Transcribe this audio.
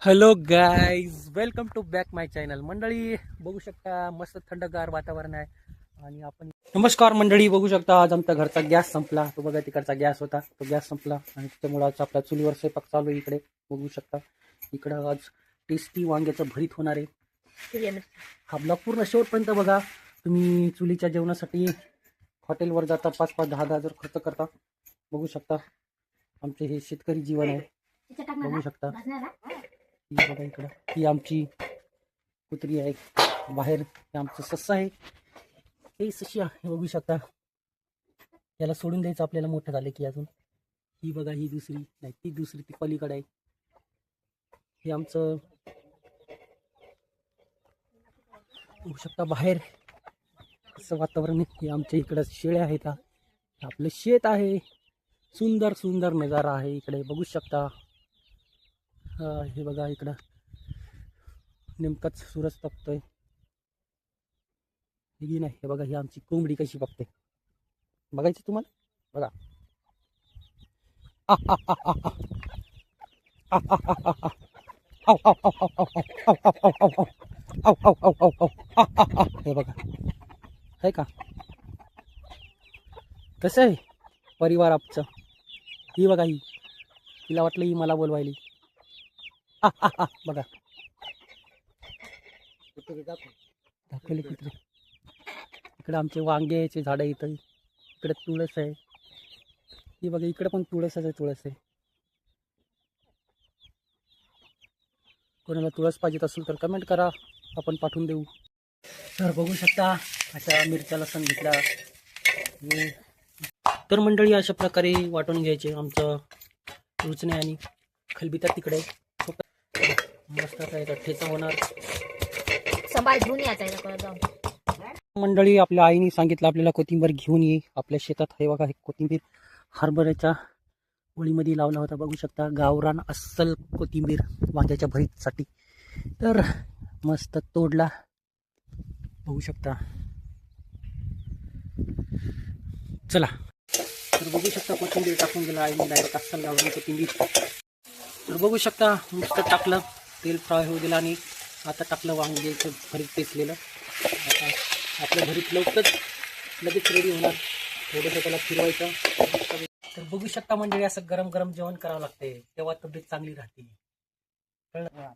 Hello guys, welcome to back my channel. मंडळी बघू शकता मस्त थंडगार वातावरण आहे. आणि आपण नमस्कार मंडळी, बघू शकता आज आमचा घरचा गॅस संपला. तो बघा तिकडचा गॅस होता, तो गॅस संपला आणि त्यामुळे आज आपल्या चुलीवर स्वयंपाक चालू आहे. इकडे बघू शकता, इकडं आज टेस्टी वांग्याचं भरीत होणार आहे. हा ब्लॉग पूर्ण शेवटपर्यंत बघा. तुम्ही चुलीच्या जेवणासाठी हॉटेलवर जाता, 5-5, 10-10 हजार खर्च करता. बघू शकता आमचे हे शेतकरी जीवन आहे. बघू शकता ही बघा, इकडं ही आमची कुत्री आहे. बाहेर हे आमचं सस्सा आहे. हे सशी आहे, बघू शकता. याला सोडून द्यायचं आपल्याला मोठं झालं की. अजून ही बघा, ही दुसरी नाही, ती दुसरी ती पलीकडे आहे. हे आमचं बघू शकता बाहेर असं वातावरण आहे. हे आमच्या इकडं शेळ्या आहेत. आपलं शेत आहे. सुंदर सुंदर नजारा आहे इकडे, बघू शकता. हे बघा, इकडं नेमकाच सूरज तपतोय. ही नाही, हे बघा, ही आमची कोंबडी कशी बघते बघायची तुम्हाला. बघा, हे बघा, आहे का कसं आहे परिवार आमचं. ही बघा, ही तिला वाटलं ही मला बोलवायली. बघा, दाखवले कुत्रे. इकडे आमचे वांग्याचे झाडं इथं. इकडे तुळस आहे. ही बघा, इकडे पण तुळसाचं तुळस आहे. कोणाला तुळस पाहिजेत असेल तर कमेंट करा, आपण पाठवून देऊ. तर बघू शकता अशा मिरच्या लसूण घेतला. तर मंडळी अशा प्रकारे वाटून घ्यायचे. आमचं रुचणे आणि खलबितात तिकडे मस्त काय ठेचा होणार. मंडळी आपल्या आईने सांगितलं आपल्याला कोथिंबीर घेऊन ये. आपल्या शेतात हे बघा, हे कोथिंबीर हरभऱ्याच्या ओळीमध्ये लावला होता. बघू शकता, गावरान अस्सल कोथिंबीर वांग्याच्या भरीतसाठी. तर मस्त तोडला, बघू शकता. चला, तर बघू शकता कोथिंबीर टाकून गेला आईने डायरेक्ट अस्सल गावरान कोथिंबीर. तर बघू शकता मस्त टाकलं, तेल फ्राय होऊ दिलं आणि आता टाकलं वांग्याचं भरीत पेचलेलं. आता आपलं भरीत लगेच रेडी होणार. थोडंसं त्याला फिरवायचं. तर बघू शकता मंडळी, असं गरम गरम जेवण करावं लागते, तेव्हा तब्येत चांगली राहते. कळलं.